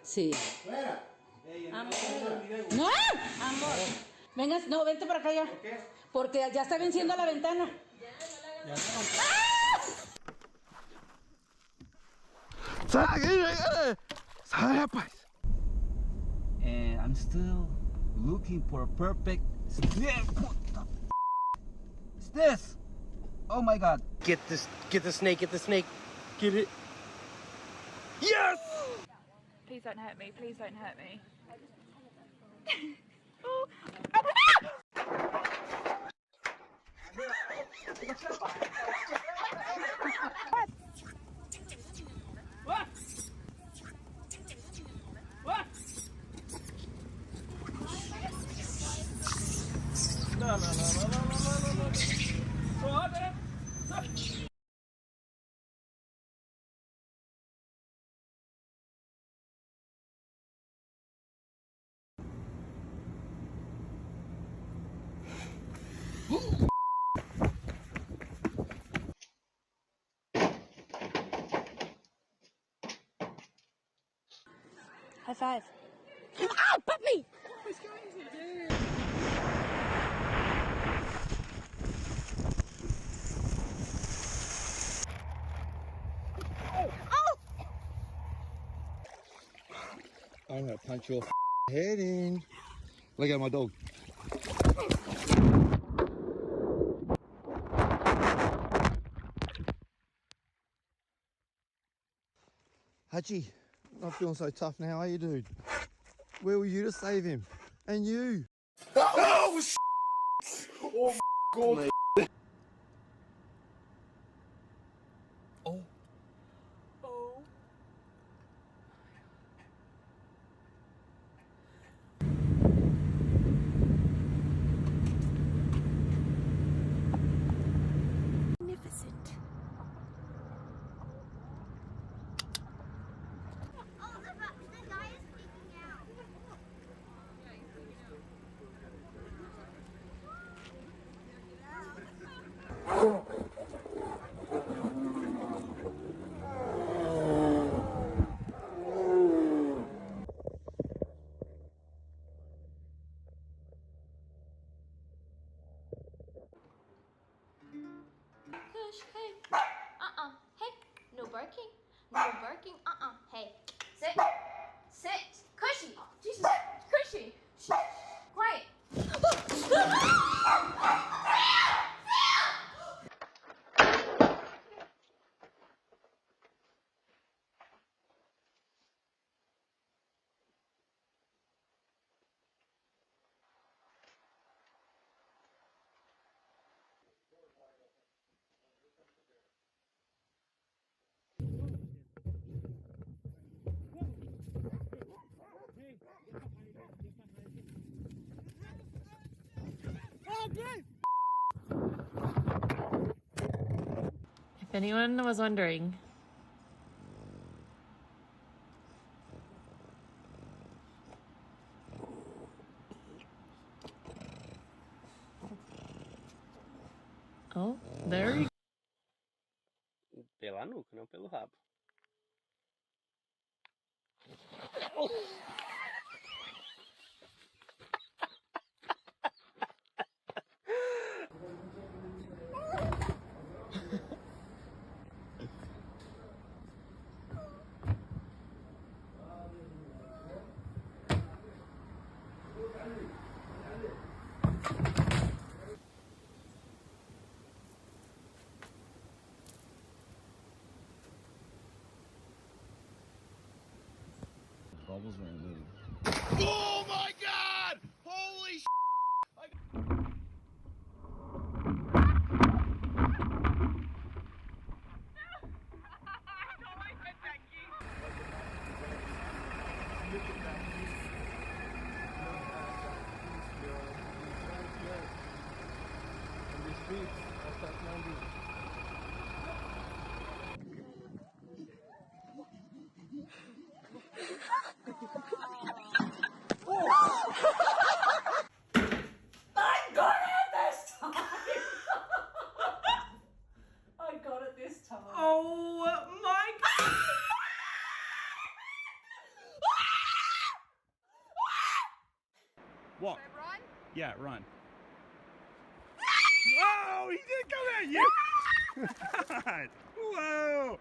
Sí. Amor. ¡No! Amor. Venga, no, vente para acá ya. ¿Por qué? Porque ya está venciendo la ventana. And I'm still looking for a perfect snake. What the is this? Oh my god. Get the snake, get the snake. Get it. Yes! Please don't hurt me. Please don't hurt me. High five. Ow, puppy! What was going to do? I'm gonna punch your head in. Look at my dog. Hachi, not feeling so tough now, are you, dude? Where were you to save him? And you? Oh, oh, God. Oh. Oh. Magnificent. The guy is peeking out. Kush, hey. Hey. No barking. No barking. Hey. Sit. Sit. Cushy. Jesus. Cushy. Shh. Quiet. If anyone was wondering. Oh, there you go. Pela nuca, não pelo rabo. Bubbles weren't moving. Oh my god! Holy Oh my god! Walk. Should I run? Yeah, run. Oh, he did come at you! God. Whoa!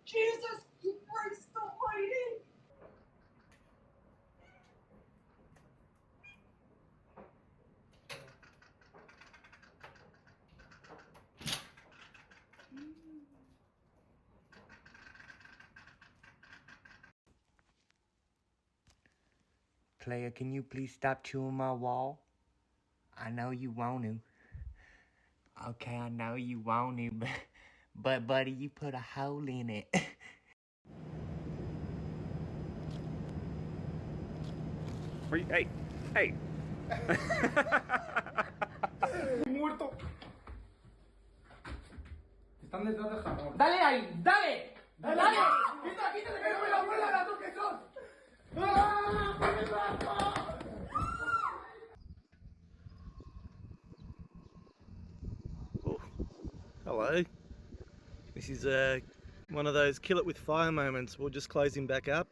Jesus Christ almighty! Player, can you please stop chewing my wall? I know you want to. Okay, I know you want to, but buddy, you put a hole in it. Hey, hey! Muerto. Están detrás del jabón. ¡Dale ahí! ¡Dale! ¡Dale! ¡Quita, quítate, que no me la muerda la tú que sos! ¡Ah! ¡Por el brazo! Hello. This is one of those kill it with fire moments. We'll just close him back up.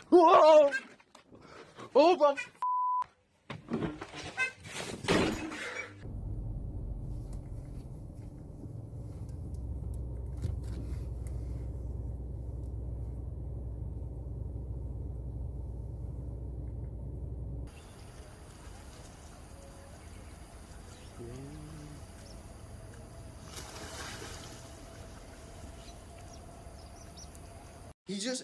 Whoa! Oh, bro!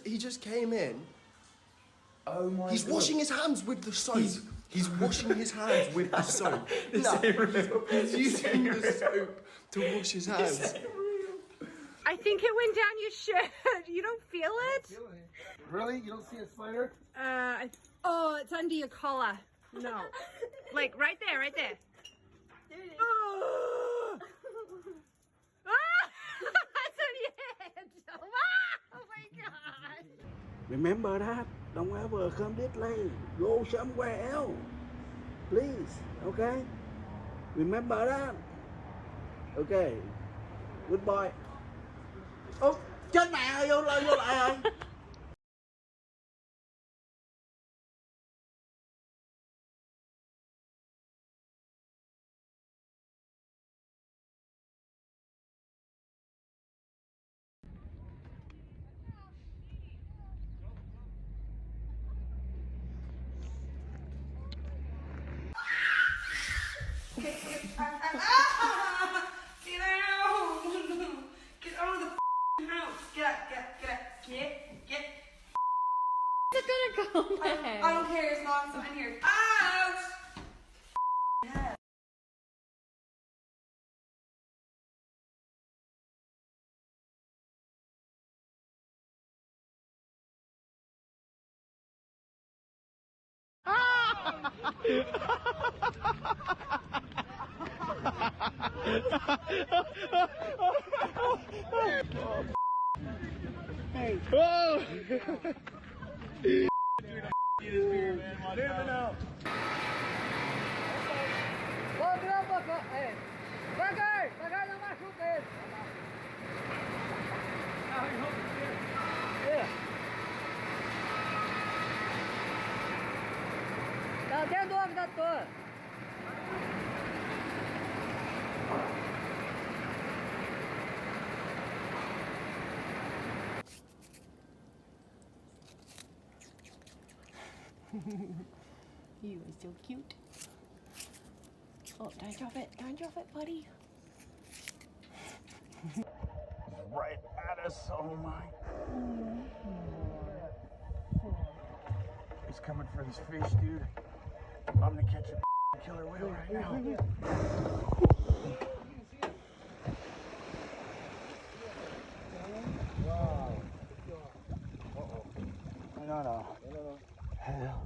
He just came in. Oh my He's God. washing his hands with the soap. He's washing his hands with the soap. He's using the soap to wash his hands. I think it went down your shirt. You don't feel it? Really? You don't see a spider? Oh, it's under your collar. No. Like right there, right there. Oh, it's on your head. Oh my God. Remember that. Don't ever come this lane. Go somewhere else. Please. Okay? Remember that. Okay. Goodbye. Ô, chết mẹ ơi, vô lại rồi. Get out! Get out of the house! Get! It's gonna go away. I don't care as long as I'm in here. Ouch! You are so cute. Oh, don't drop it, buddy. Right at us, oh my. He's coming for this fish, dude. I'm gonna catch a killer whale right now. Wow. Uh-oh. No. Hell.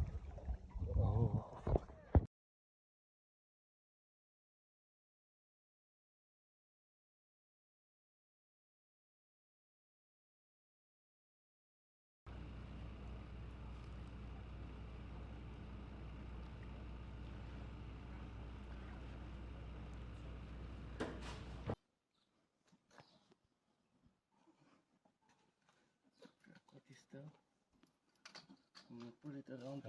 Oh. put it around.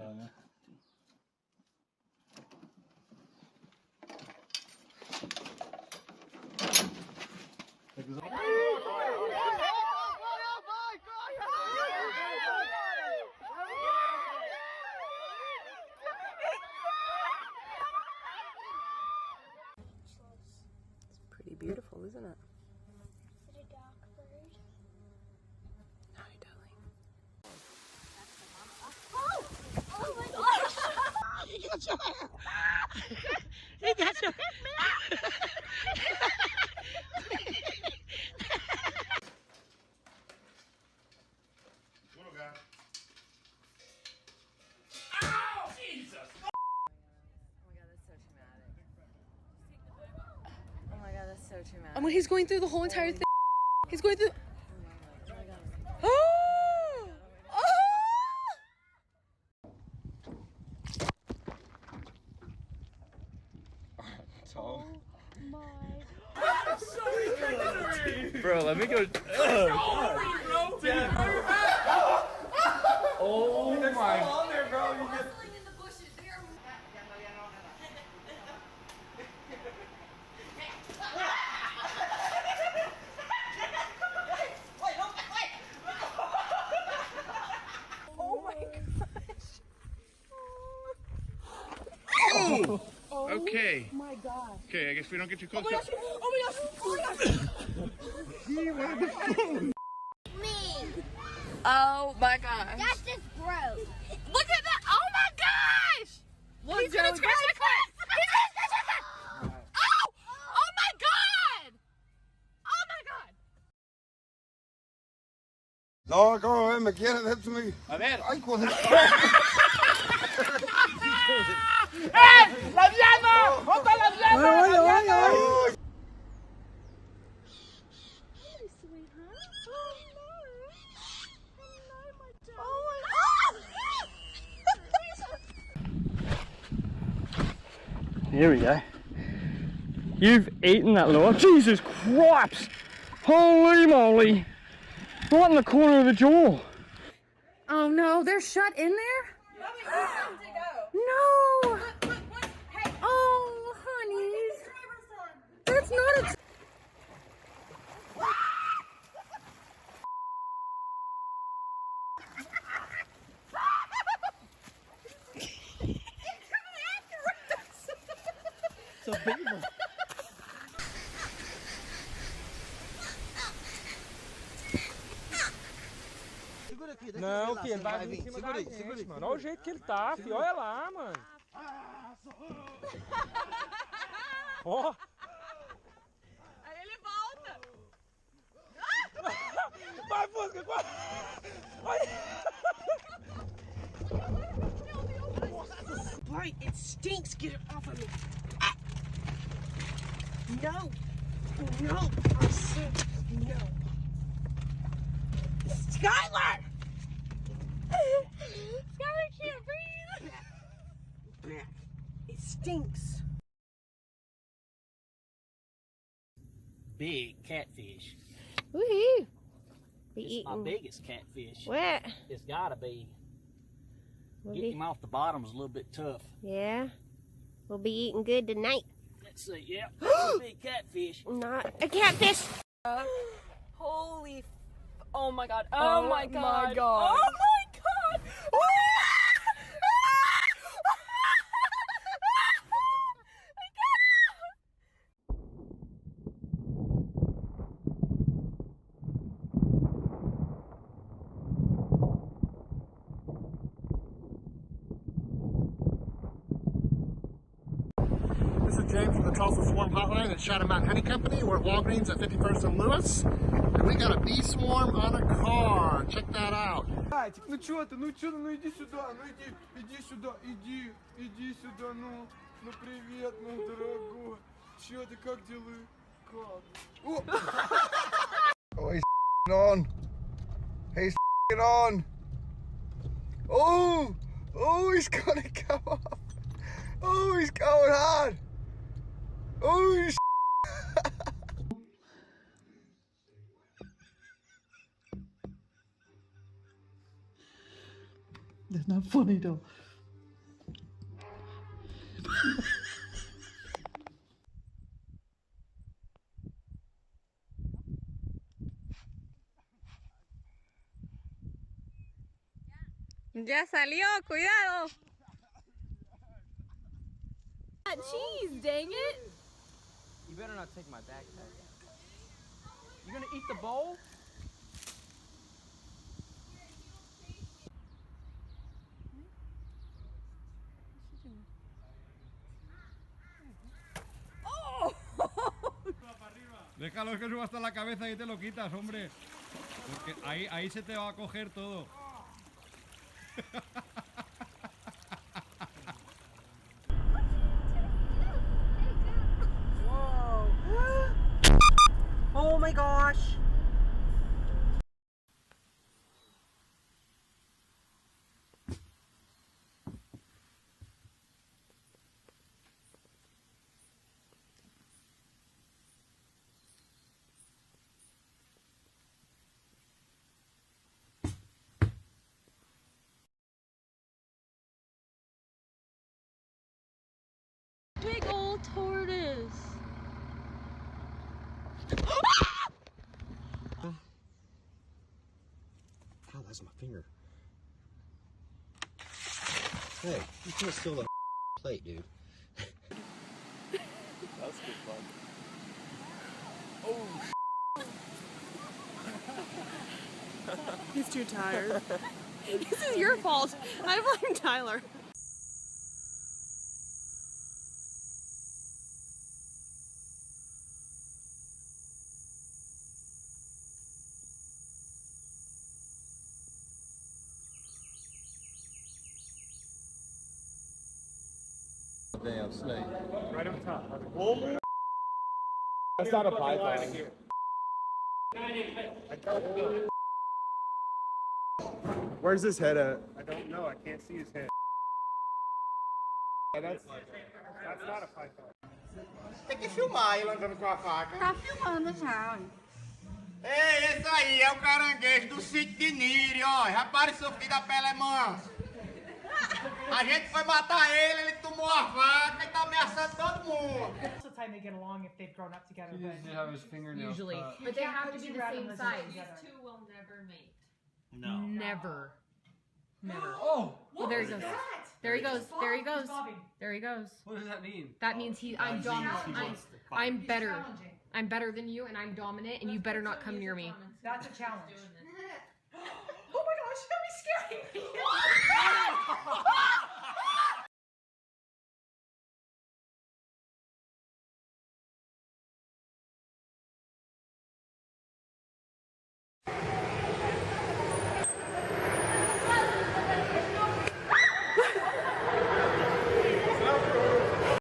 Pretty beautiful, isn't it? Is it a dark bird? Hi, darling. Oh my gosh! He got your Oh my god, that's so traumatic. I mean, he's going through the whole entire thing. He's going through. Bro, let me go. Oh my. On there, bro. You get. Okay. Oh my god. Okay, I guess we don't get too close. Oh my gosh. Oh my gosh. He wanted the phone. Me! Oh my gosh. That's just gross. Look at that. Oh my gosh. He's gonna scratch my clit. He's gonna scratch my clit. Oh! Oh my god. Oh my god. No, go ahead, McKenna, that's me. A ver. Ay, joder. ¡La llama! ¡Otra la llama! ¡La llama! Here we go. You've eaten that lure. Jesus Christ! Holy moly! Right in the corner of the jaw. Oh no, they're shut in there? No! Oh, honey. That's not a... It's a beaver. Não, que ele vai vir em cima da gente, mano. Olha o jeito que ele tá, filho. Olha lá, mano. Ó. Aí ele volta. Vai, Fusca, vai. Bright, it stinks. Get it off of me. No. No. I said no. Skylar! Skylar can't breathe. It stinks. Big catfish. Woohoo! Be It's my eating. biggest catfish. What? It's gotta be. We'll Getting be, him off the bottom is a little bit tough. yeah. We'll be eating good tonight. Let's see, yeah, that's a big catfish. Not a catfish. Holy. Oh my god. Oh my god. my God. Oh my god. This is James from the Tulsa Swarm Hotline at Shadow Mountain Honey Company. We're at Walgreens at 51st and Lewis. And we got a bee swarm on a car. Check that out. Ну чё ты, ну иди сюда, иди сюда, иди сюда, ну привет, ну дорогой. Чё ты, как дела? Как? Oh, he's on. He's on. Oh, he's gonna go off. Oh, he's going hard. Oh, he's There's no funny though. Ya salió, cuidado. That cheese, dang it. You better not take my backpack. You gonna eat the bowl? Déjalo que suba hasta la cabeza y te lo quitas, hombre. Porque ahí se te va a coger todo. Oh my gosh! Big old tortoise. Ow, that's my finger. Hey, you can't steal the plate, dude. That's good fun. He's too tired. This is your fault. I blame Tyler. Damn snake. Right on top. That's not a python. Where's his head at? I don't know. I can't see his head. That's not a python. Tem que filmar ele andando com a faca. Tá filmando já. Ei, esse aí é o caranguejo do sítio de Niri, ó. Repare, seu filho da pele manso. A gente foi matar ele tomou a faca e tá ameaçando todo mundo. Most of the time they get along if they've grown up together. He used to have his fingernails Usually. cut. But they have to be the same size. These two will never mate. No. Never. Never. Oh! Well, there he goes. There he goes. There he goes. There he goes. What does that mean? That means I'm dominant. I'm better. I'm better than you, and I'm dominant, and you better not come near me. That's a challenge. Oh my gosh, that was scary.